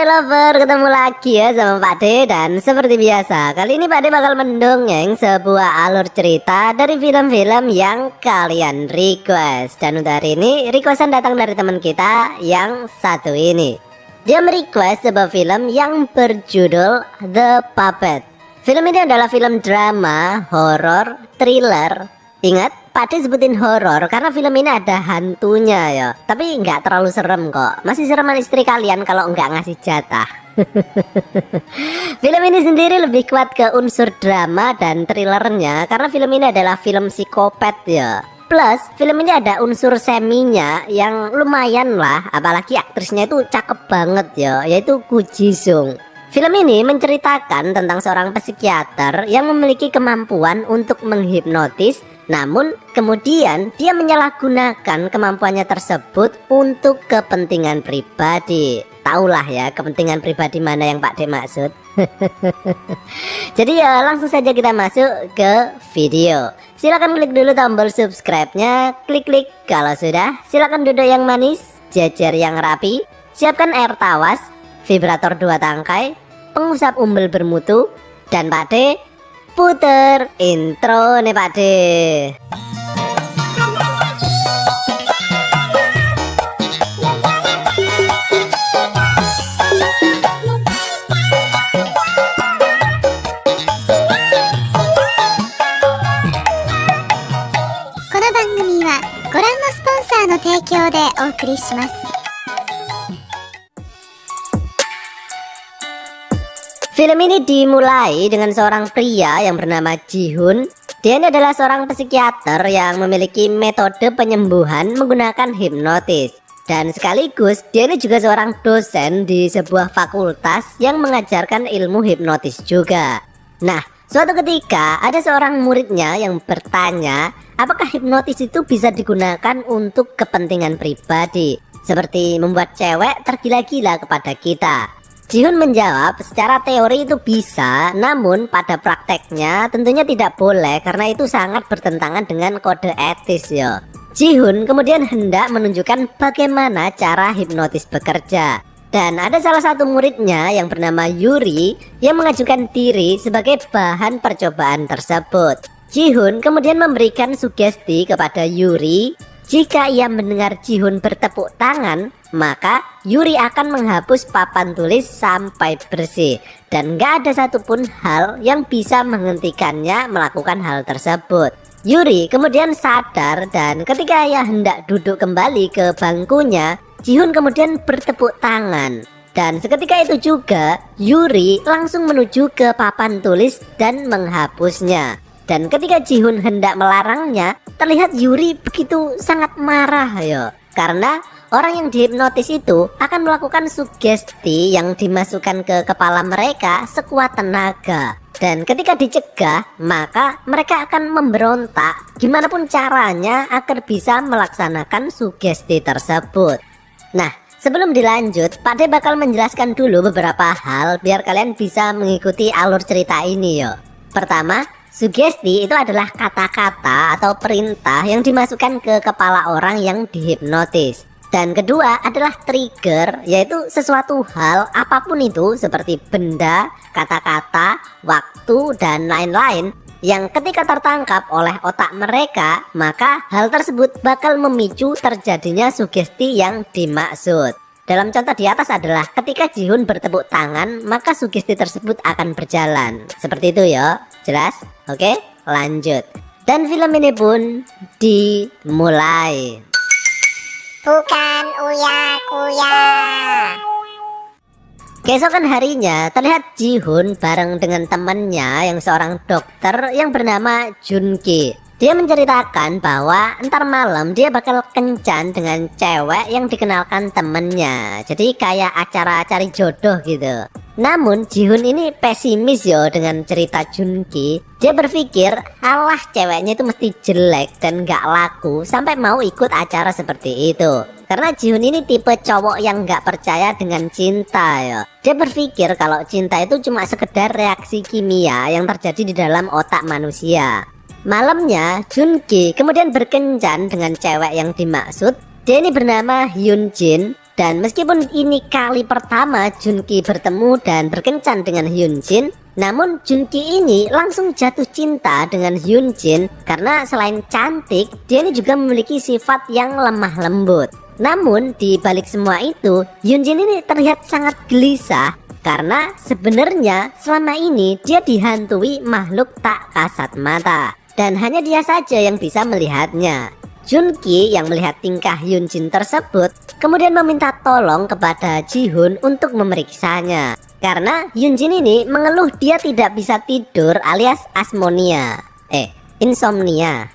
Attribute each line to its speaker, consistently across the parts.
Speaker 1: lover, ketemu lagi ya sama Pak D. Dan seperti biasa, kali ini Pak D bakal mendongeng sebuah alur cerita dari film-film yang kalian request. Dan untuk hari ini, requestan datang dari teman kita yang satu ini. Dia merequest sebuah film yang berjudul The Puppet. Film ini adalah film drama, horor, thriller. Ingat, Pak D sebutin horor karena film ini ada hantunya ya. Tapi nggak terlalu serem kok. Masih sereman istri kalian kalau nggak ngasih jatah. Film ini sendiri lebih kuat ke unsur drama dan thrillernya karena film ini adalah film psikopat ya. Plus film ini ada unsur seminya yang lumayan lah. Apalagi aktrisnya itu cakep banget ya, yaitu Gu Ji Sung. Film ini menceritakan tentang seorang psikiater yang memiliki kemampuan untuk menghipnotis. Namun kemudian dia menyalahgunakan kemampuannya tersebut untuk kepentingan pribadi. Taulah ya kepentingan pribadi mana yang Pak D maksud. Jadi ya langsung saja kita masuk ke video. Silahkan klik dulu tombol subscribe-nya, klik kalau sudah. Silahkan duduk yang manis, jajar yang rapi, siapkan air tawas, vibrator 2 tangkai, pengusap umbel bermutu, dan Pak D puter intro nih Pak D. Film ini dimulai dengan seorang pria yang bernama Ji Hoon. Dia ini adalah seorang psikiater yang memiliki metode penyembuhan menggunakan hipnotis. Dan sekaligus dia ini juga seorang dosen di sebuah fakultas yang mengajarkan ilmu hipnotis juga. Nah, suatu ketika ada seorang muridnya yang bertanya, apakah hipnotis itu bisa digunakan untuk kepentingan pribadi, seperti membuat cewek tergila-gila kepada kita. Ji Hoon menjawab, secara teori itu bisa, namun pada prakteknya tentunya tidak boleh karena itu sangat bertentangan dengan kode etis ya. Ji Hoon kemudian hendak menunjukkan bagaimana cara hipnotis bekerja. Dan ada salah satu muridnya yang bernama Yuri yang mengajukan diri sebagai bahan percobaan tersebut. Ji Hoon kemudian memberikan sugesti kepada Yuri, jika ia mendengar Ji Hoon bertepuk tangan, maka Yuri akan menghapus papan tulis sampai bersih. Dan gak ada satupun hal yang bisa menghentikannya melakukan hal tersebut. Yuri kemudian sadar dan ketika ia hendak duduk kembali ke bangkunya, Ji Hoon kemudian bertepuk tangan. Dan seketika itu juga Yuri langsung menuju ke papan tulis dan menghapusnya. Dan ketika Ji Hoon hendak melarangnya, terlihat Yuri begitu sangat marah ya. Karena orang yang dihipnotis itu akan melakukan sugesti yang dimasukkan ke kepala mereka sekuat tenaga. Dan ketika dicegah, maka mereka akan memberontak gimana pun caranya agar bisa melaksanakan sugesti tersebut. Nah, sebelum dilanjut, Pak D bakal menjelaskan dulu beberapa hal biar kalian bisa mengikuti alur cerita ini yo. Pertama, sugesti itu adalah kata-kata atau perintah yang dimasukkan ke kepala orang yang dihipnotis. Dan kedua adalah trigger, yaitu sesuatu hal apapun itu seperti benda, kata-kata, waktu, dan lain-lain yang ketika tertangkap oleh otak mereka, maka hal tersebut bakal memicu terjadinya sugesti yang dimaksud. Dalam contoh di atas adalah ketika Ji Hoon bertepuk tangan, maka sugesti tersebut akan berjalan. Seperti itu ya, jelas? Oke, lanjut. Dan film ini pun dimulai.
Speaker 2: Bukan uya-kuya.
Speaker 1: Keesokan harinya terlihat Ji Hoon bareng dengan temannya yang seorang dokter yang bernama Jun Ki. Dia menceritakan bahwa ntar malam dia bakal kencan dengan cewek yang dikenalkan temennya. Jadi kayak acara cari jodoh gitu. Namun Ji Hoon ini pesimis yo dengan cerita Jun Ki. Dia berpikir alah ceweknya itu mesti jelek dan gak laku sampai mau ikut acara seperti itu. Karena Ji Hoon ini tipe cowok yang gak percaya dengan cinta ya. Dia berpikir kalau cinta itu cuma sekedar reaksi kimia yang terjadi di dalam otak manusia. Malamnya Jun Ki kemudian berkencan dengan cewek yang dimaksud. Dia ini bernama Hyun Jin. Dan meskipun ini kali pertama Junki bertemu dan berkencan dengan Hyunjin, namun Junki ini langsung jatuh cinta dengan Hyunjin karena selain cantik, dia ini juga memiliki sifat yang lemah lembut. Namun di balik semua itu, Hyunjin ini terlihat sangat gelisah karena sebenarnya selama ini dia dihantui makhluk tak kasat mata dan hanya dia saja yang bisa melihatnya. Junki yang melihat tingkah Hyunjin tersebut kemudian meminta tolong kepada Jihun untuk memeriksanya karena Hyunjin ini mengeluh dia tidak bisa tidur alias insomnia.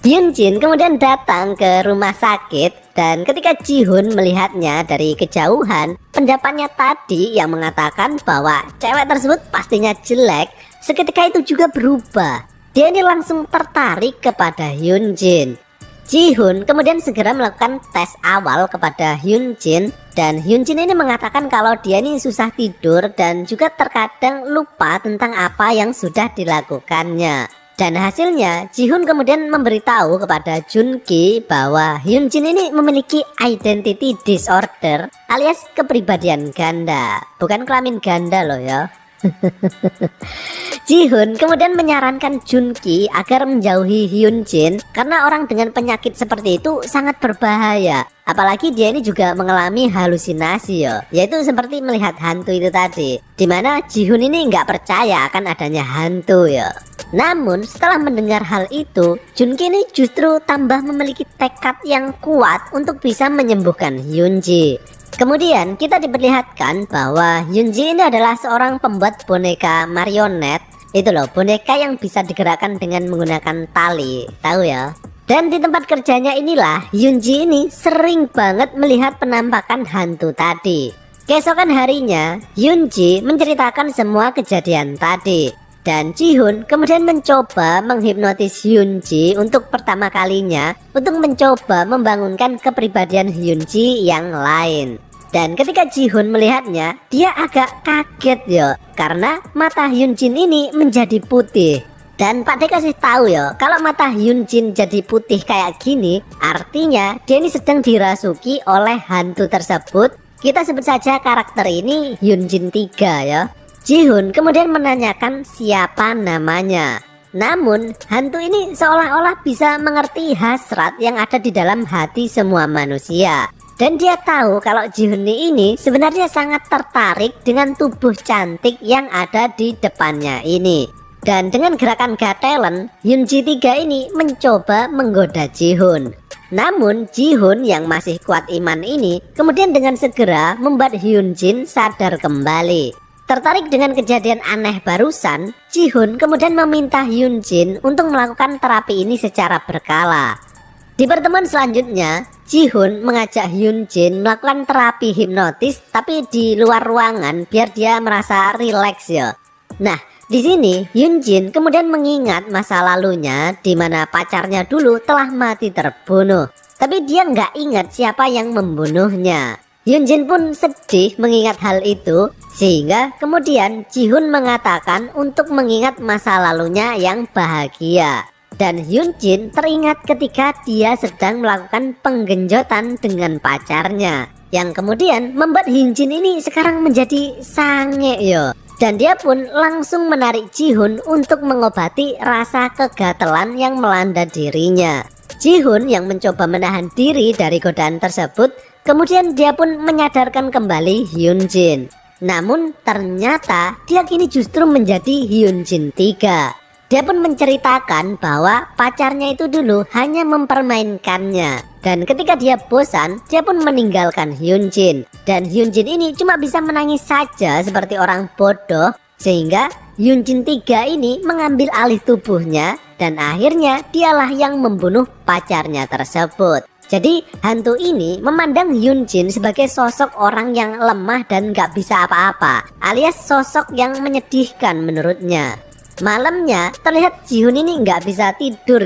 Speaker 1: Hyunjin kemudian datang ke rumah sakit dan ketika Jihun melihatnya dari kejauhan, pendapatnya tadi yang mengatakan bahwa cewek tersebut pastinya jelek seketika itu juga berubah. Dia ini langsung tertarik kepada Hyunjin. Jihun kemudian segera melakukan tes awal kepada Hyunjin dan Hyunjin ini mengatakan kalau dia ini susah tidur dan juga terkadang lupa tentang apa yang sudah dilakukannya. Dan hasilnya Jihun kemudian memberitahu kepada Junki bahwa Hyunjin ini memiliki identity disorder alias kepribadian ganda, bukan kelamin ganda loh ya. Jihun kemudian menyarankan Junki agar menjauhi Hyunjin karena orang dengan penyakit seperti itu sangat berbahaya. Apalagi dia ini juga mengalami halusinasi yaitu seperti melihat hantu itu tadi, dimana Jihun ini nggak percaya akan adanya hantu Namun setelah mendengar hal itu, Junki ini justru tambah memiliki tekad yang kuat untuk bisa menyembuhkan Hyunji. Kemudian kita diperlihatkan bahwa Hyunji ini adalah seorang pembuat boneka marionet. Itu loh, boneka yang bisa digerakkan dengan menggunakan tali, tahu ya. Dan di tempat kerjanya inilah Hyunji ini sering banget melihat penampakan hantu tadi. Keesokan harinya Hyunji menceritakan semua kejadian tadi dan Jihun kemudian mencoba menghipnotis Hyunji untuk pertama kalinya untuk mencoba membangunkan kepribadian Hyunji yang lain. Dan ketika Jihun melihatnya, dia agak kaget karena mata Hyunjin ini menjadi putih. Dan Pak D kasih tahu kalau mata Hyunjin jadi putih kayak gini, artinya dia ini sedang dirasuki oleh hantu tersebut. Kita sebut saja karakter ini Hyunjin 3 Jihun kemudian menanyakan siapa namanya. Namun hantu ini seolah-olah bisa mengerti hasrat yang ada di dalam hati semua manusia. Dan dia tahu kalau Jihun ini sebenarnya sangat tertarik dengan tubuh cantik yang ada di depannya ini. Dan dengan gerakan gatelen, Hyunji 3 ini mencoba menggoda Jihun. Namun Jihun yang masih kuat iman ini kemudian dengan segera membuat Hyunjin sadar kembali. Tertarik dengan kejadian aneh barusan, Jihun kemudian meminta Hyunjin untuk melakukan terapi ini secara berkala. Di pertemuan selanjutnya, Jihun mengajak Hyunjin melakukan terapi hipnotis tapi di luar ruangan biar dia merasa rileks Nah, di sini Hyunjin kemudian mengingat masa lalunya di mana pacarnya dulu telah mati terbunuh. Tapi dia nggak ingat siapa yang membunuhnya. Hyunjin pun sedih mengingat hal itu sehingga kemudian Jihun mengatakan untuk mengingat masa lalunya yang bahagia. Dan Hyunjin teringat ketika dia sedang melakukan penggenjotan dengan pacarnya, yang kemudian membuat Hyunjin ini sekarang menjadi sange Dan dia pun langsung menarik Jihun untuk mengobati rasa kegatelan yang melanda dirinya. Jihun yang mencoba menahan diri dari godaan tersebut, kemudian dia pun menyadarkan kembali Hyunjin. Namun ternyata dia kini justru menjadi Hyunjin 3. Dia pun menceritakan bahwa pacarnya itu dulu hanya mempermainkannya. Dan ketika dia bosan, dia pun meninggalkan Hyunjin. Dan Hyunjin ini cuma bisa menangis saja seperti orang bodoh. Sehingga Hyunjin 3 ini mengambil alih tubuhnya. Dan akhirnya dialah yang membunuh pacarnya tersebut. Jadi hantu ini memandang Hyunjin sebagai sosok orang yang lemah dan gak bisa apa-apa. Alias sosok yang menyedihkan menurutnya. Malamnya terlihat Jihun ini nggak bisa tidur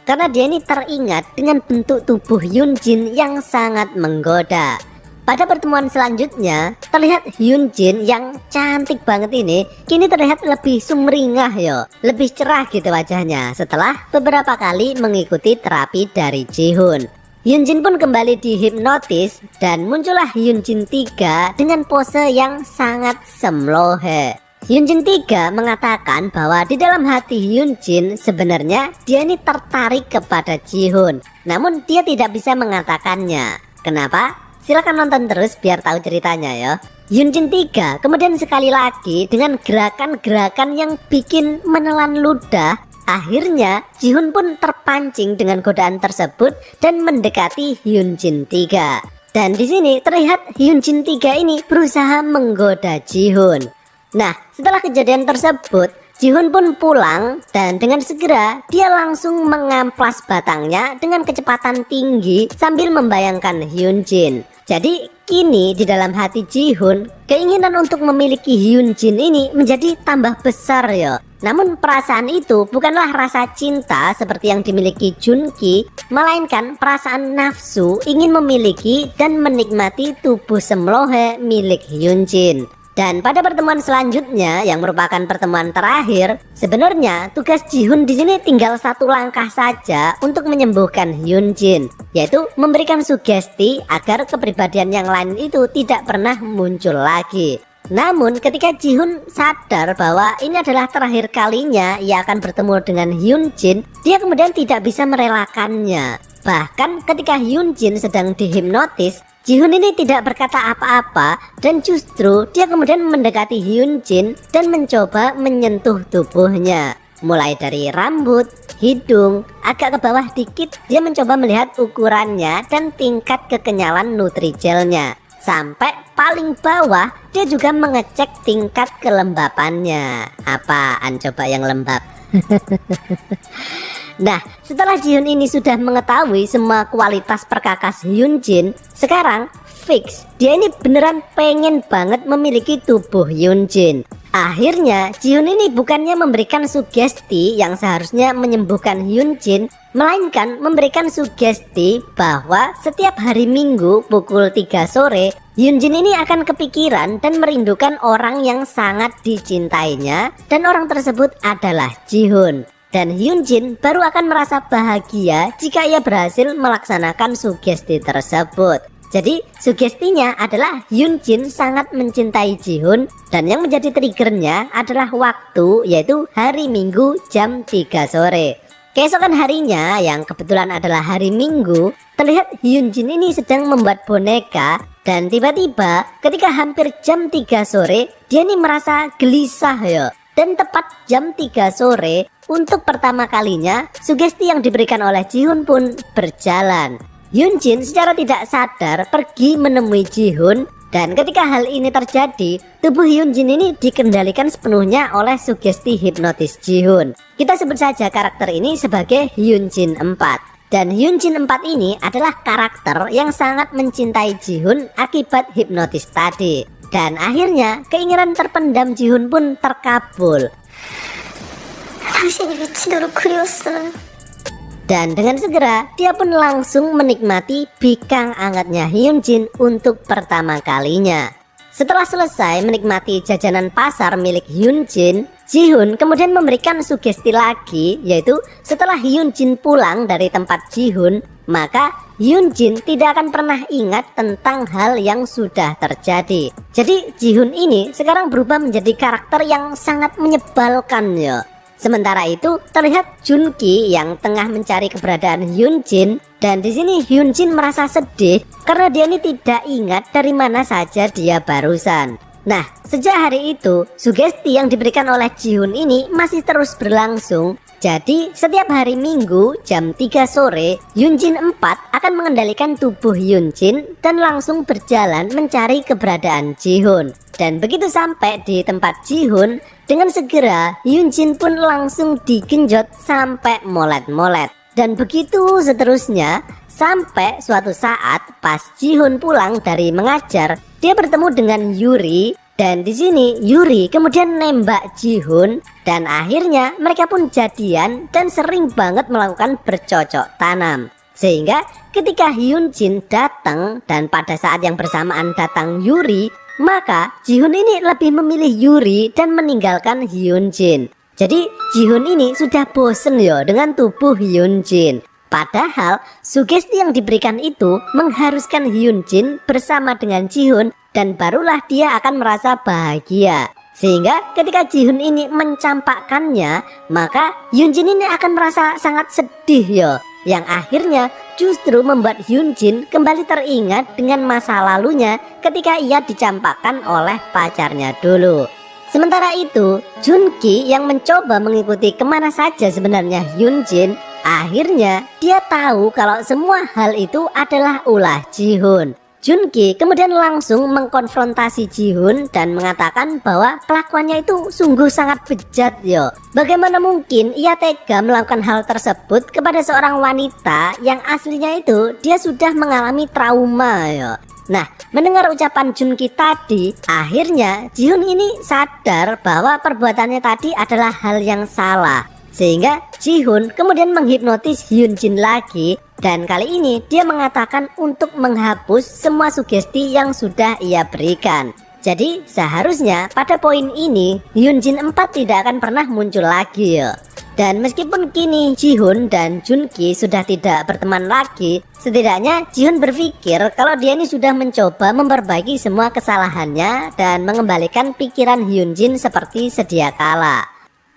Speaker 1: karena dia ini teringat dengan bentuk tubuh Hyunjin yang sangat menggoda. Pada pertemuan selanjutnya terlihat Hyunjin yang cantik banget ini kini terlihat lebih sumringah lebih cerah gitu wajahnya setelah beberapa kali mengikuti terapi dari Jihun. Hyunjin pun kembali dihipnotis dan muncullah Hyunjin 3 dengan pose yang sangat semlohe. Hyunjin 3 mengatakan bahwa di dalam hati Hyunjin sebenarnya dia ini tertarik kepada Jihoon. Namun dia tidak bisa mengatakannya. Kenapa? Silahkan nonton terus biar tahu ceritanya ya. Hyunjin 3 kemudian sekali lagi dengan gerakan-gerakan yang bikin menelan ludah. Akhirnya Jihoon pun terpancing dengan godaan tersebut dan mendekati Hyunjin 3. Dan di sini terlihat Hyunjin 3 ini berusaha menggoda Jihoon. Nah, setelah kejadian tersebut, Jihoon pun pulang dan dengan segera dia langsung mengamplas batangnya dengan kecepatan tinggi sambil membayangkan Hyunjin. Jadi kini di dalam hati Jihoon, keinginan untuk memiliki Hyunjin ini menjadi tambah besar ya. Namun perasaan itu bukanlah rasa cinta seperti yang dimiliki Junki, melainkan perasaan nafsu ingin memiliki dan menikmati tubuh semlohe milik Hyunjin. Dan pada pertemuan selanjutnya yang merupakan pertemuan terakhir, sebenarnya tugas Jihoon di sini tinggal satu langkah saja untuk menyembuhkan Hyunjin, yaitu memberikan sugesti agar kepribadian yang lain itu tidak pernah muncul lagi. Namun ketika Jihoon sadar bahwa ini adalah terakhir kalinya ia akan bertemu dengan Hyunjin, dia kemudian tidak bisa merelakannya. Bahkan ketika Hyunjin sedang dihipnotis, Jihoon ini tidak berkata apa-apa dan justru dia kemudian mendekati Hyunjin dan mencoba menyentuh tubuhnya. Mulai dari rambut, hidung, agak ke bawah dikit dia mencoba melihat ukurannya dan tingkat kekenyalan Nutrigelnya. Sampai paling bawah dia juga mengecek tingkat kelembapannya. Apaan coba yang lembab? Nah, setelah Jihoon ini sudah mengetahui semua kualitas perkakas Hyunjin, sekarang fix dia ini beneran pengen banget memiliki tubuh Hyunjin. Akhirnya Jihoon ini bukannya memberikan sugesti yang seharusnya menyembuhkan Hyunjin, melainkan memberikan sugesti bahwa setiap hari Minggu pukul 3 sore Hyunjin ini akan kepikiran dan merindukan orang yang sangat dicintainya, dan orang tersebut adalah Jihoon. Dan Hyunjin baru akan merasa bahagia jika ia berhasil melaksanakan sugesti tersebut. Jadi sugestinya adalah Hyunjin sangat mencintai Jihoon, dan yang menjadi triggernya adalah waktu, yaitu hari Minggu jam 3 sore. Keesokan harinya yang kebetulan adalah hari Minggu, terlihat Hyunjin ini sedang membuat boneka. Dan tiba-tiba ketika hampir jam 3 sore dia ini merasa gelisah ya. Dan tepat jam 3 sore untuk pertama kalinya sugesti yang diberikan oleh Jihoon pun berjalan. Hyunjin secara tidak sadar pergi menemui Jihoon, dan ketika hal ini terjadi, tubuh Hyunjin ini dikendalikan sepenuhnya oleh sugesti hipnotis Jihoon. Kita sebut saja karakter ini sebagai Hyunjin 4. Dan Hyunjin 4 ini adalah karakter yang sangat mencintai Jihoon akibat hipnotis tadi. Dan akhirnya keinginan terpendam Jihoon pun terkabul.
Speaker 2: 당신이 미치도록 그리웠어요.
Speaker 1: Dan dengan segera dia pun langsung menikmati bikang hangatnya Hyunjin untuk pertama kalinya. Setelah selesai menikmati jajanan pasar milik Hyunjin, Jihoon kemudian memberikan sugesti lagi, yaitu setelah Hyunjin pulang dari tempat Jihoon, maka Hyunjin tidak akan pernah ingat tentang hal yang sudah terjadi. Jadi Jihoon ini sekarang berubah menjadi karakter yang sangat menyebalkan ya. Sementara itu terlihat Junki yang tengah mencari keberadaan Hyunjin, dan di sini Hyunjin merasa sedih karena dia ini tidak ingat dari mana saja dia barusan. Nah, sejak hari itu sugesti yang diberikan oleh Jihoon ini masih terus berlangsung. Jadi setiap hari Minggu jam 3 sore Hyunjin 4 akan mengendalikan tubuh Hyunjin dan langsung berjalan mencari keberadaan Jihoon. Dan begitu sampai di tempat Jihoon, dengan segera Hyunjin pun langsung digenjot sampai molet-molet. Dan begitu seterusnya sampai suatu saat pas Jihoon pulang dari mengajar, dia bertemu dengan Yuri. Dan di sini Yuri kemudian nembak Jihoon, dan akhirnya mereka pun jadian dan sering banget melakukan bercocok tanam. Sehingga ketika Hyunjin datang dan pada saat yang bersamaan datang Yuri, maka Jihoon ini lebih memilih Yuri dan meninggalkan Hyunjin. Jadi Jihoon ini sudah bosen ya dengan tubuh Hyunjin. Padahal sugesti yang diberikan itu mengharuskan Hyunjin bersama dengan Jihoon dan barulah dia akan merasa bahagia. Sehingga ketika Jihoon ini mencampakkannya, maka Hyunjin ini akan merasa sangat sedih yo. Yang akhirnya justru membuat Hyunjin kembali teringat dengan masa lalunya ketika ia dicampakkan oleh pacarnya dulu. Sementara itu, Junki yang mencoba mengikuti kemana saja sebenarnya Hyunjin, akhirnya dia tahu kalau semua hal itu adalah ulah Jihoon. Junki kemudian langsung mengkonfrontasi Jihoon dan mengatakan bahwa kelakuannya itu sungguh sangat bejat yo. Bagaimana mungkin ia tega melakukan hal tersebut kepada seorang wanita yang aslinya itu dia sudah mengalami trauma yo. Nah, mendengar ucapan Junki tadi, akhirnya Jihoon ini sadar bahwa perbuatannya tadi adalah hal yang salah. Sehingga Jihoon kemudian menghipnotis Hyunjin lagi, dan kali ini dia mengatakan untuk menghapus semua sugesti yang sudah ia berikan. Jadi seharusnya pada poin ini Hyunjin 4 tidak akan pernah muncul lagi ya. Dan meskipun kini Jihoon dan Junki sudah tidak berteman lagi, setidaknya Jihoon berpikir kalau dia ini sudah mencoba memperbaiki semua kesalahannya dan mengembalikan pikiran Hyunjin seperti sedia kala.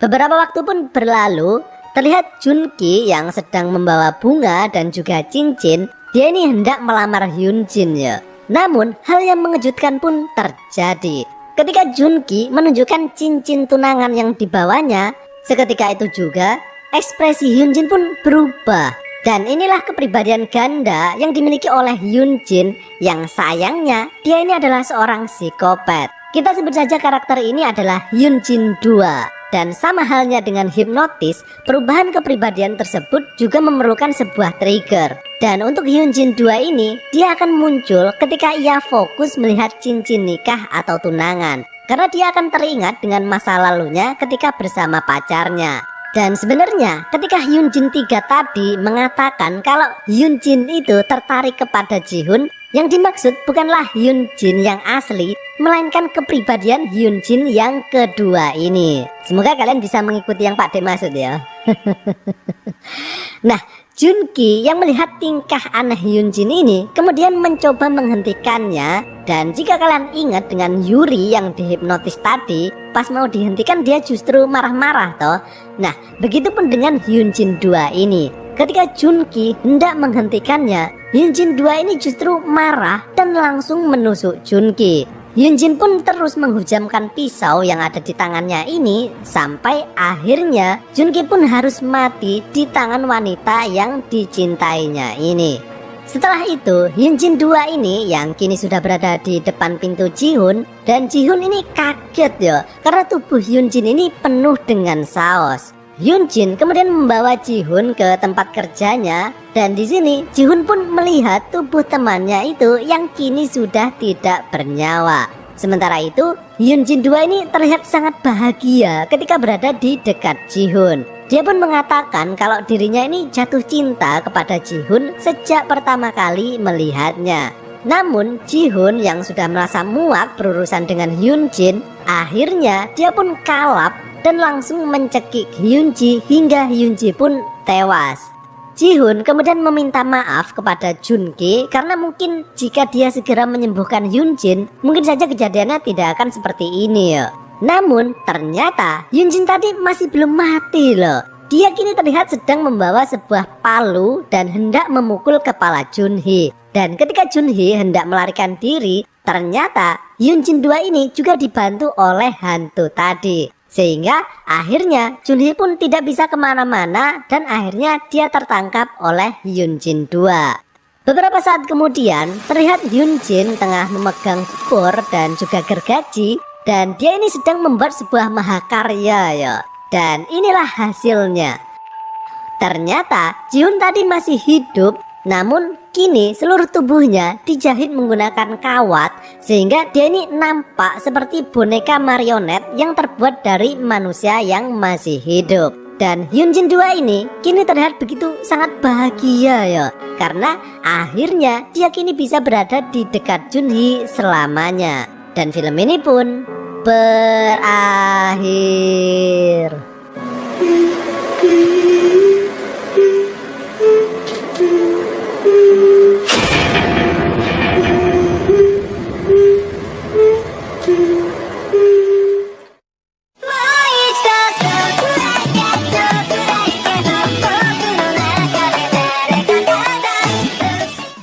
Speaker 1: Beberapa waktu pun berlalu, terlihat Junki yang sedang membawa bunga dan juga cincin. Dia ini hendak melamar Hyunjin ya. Namun hal yang mengejutkan pun terjadi. Ketika Junki menunjukkan cincin tunangan yang dibawanya, seketika itu juga ekspresi Hyunjin pun berubah. Dan inilah kepribadian ganda yang dimiliki oleh Hyunjin, yang sayangnya dia ini adalah seorang psikopat. Kita sebut saja karakter ini adalah Hyunjin 2. Dan sama halnya dengan hipnotis, perubahan kepribadian tersebut juga memerlukan sebuah trigger. Dan untuk Hyunjin 2 ini, dia akan muncul ketika ia fokus melihat cincin nikah atau tunangan. Karena dia akan teringat dengan masa lalunya ketika bersama pacarnya. Dan sebenarnya ketika Hyunjin 3 tadi mengatakan kalau Hyunjin itu tertarik kepada Jihoon, yang dimaksud bukanlah Hyunjin yang asli, melainkan kepribadian Hyunjin yang kedua ini. Semoga kalian bisa mengikuti yang Pak D maksud ya. Nah, Junki yang melihat tingkah aneh Hyunjin ini kemudian mencoba menghentikannya. Dan jika kalian ingat dengan Yuri yang dihipnotis tadi, pas mau dihentikan dia justru marah-marah toh. Nah, begitupun dengan Hyunjin 2 ini. Ketika Junki hendak menghentikannya, Hyunjin 2 ini justru marah dan langsung menusuk Junki. Hyunjin pun terus menghujamkan pisau yang ada di tangannya ini, sampai akhirnya Junki pun harus mati di tangan wanita yang dicintainya ini. Setelah itu Hyunjin 2 ini yang kini sudah berada di depan pintu Jihoon, dan Jihoon ini kaget ya, karena tubuh Hyunjin ini penuh dengan saos. Hyunjin kemudian membawa Jihoon ke tempat kerjanya, dan di sini Jihoon pun melihat tubuh temannya itu yang kini sudah tidak bernyawa. Sementara itu Hyunjin 2 ini terlihat sangat bahagia ketika berada di dekat Jihoon. Dia pun mengatakan kalau dirinya ini jatuh cinta kepada Jihoon sejak pertama kali melihatnya. Namun Jihoon yang sudah merasa muak berurusan dengan Hyunjin, akhirnya dia pun kalap dan langsung mencekik Hyunji hingga Hyunji pun tewas. Jihoon kemudian meminta maaf kepada Junki karena mungkin jika dia segera menyembuhkan Hyunjin, mungkin saja kejadiannya tidak akan seperti ini ya. Namun ternyata Hyunjin tadi masih belum mati loh. Dia kini terlihat sedang membawa sebuah palu dan hendak memukul kepala Junhee. Dan ketika Junhee hendak melarikan diri, ternyata Hyunjin 2 ini juga dibantu oleh hantu tadi. Sehingga akhirnya Junhee pun tidak bisa kemana-mana dan akhirnya dia tertangkap oleh Hyunjin 2. Beberapa saat kemudian terlihat Hyunjin tengah memegang keyboard dan juga gergaji, dan dia ini sedang membuat sebuah mahakarya ya. Dan inilah hasilnya. Ternyata Jihoon tadi masih hidup, namun kini seluruh tubuhnya dijahit menggunakan kawat, sehingga dia ini nampak seperti boneka marionet yang terbuat dari manusia yang masih hidup. Dan Hyunjin 2 ini kini terlihat begitu sangat bahagia ya, karena akhirnya dia kini bisa berada di dekat Junhee selamanya. Dan film ini pun berakhir.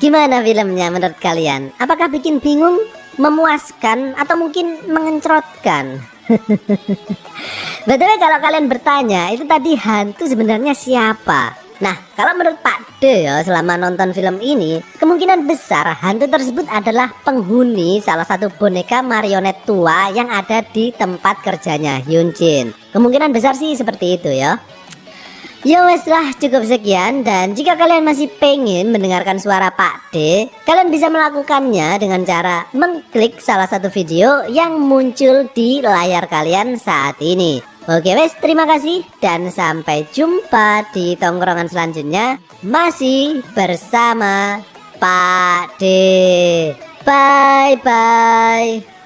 Speaker 1: Gimana filmnya menurut kalian? Apakah bikin bingung, memuaskan, atau mungkin mengencrotkan? Betul, kalau kalian bertanya itu tadi hantu sebenarnya siapa? Nah, kalau menurut Pak De ya, selama nonton film ini, kemungkinan besar hantu tersebut adalah penghuni salah satu boneka marionet tua yang ada di tempat kerjanya Hyun Jin. Kemungkinan besar sih seperti itu ya. Ya wes lah, cukup sekian. Dan jika kalian masih pengen mendengarkan suara Pak D, kalian bisa melakukannya dengan cara mengklik salah satu video yang muncul di layar kalian saat ini. Oke wes, terima kasih dan sampai jumpa di tongkrongan selanjutnya, masih bersama Pak D. Bye bye.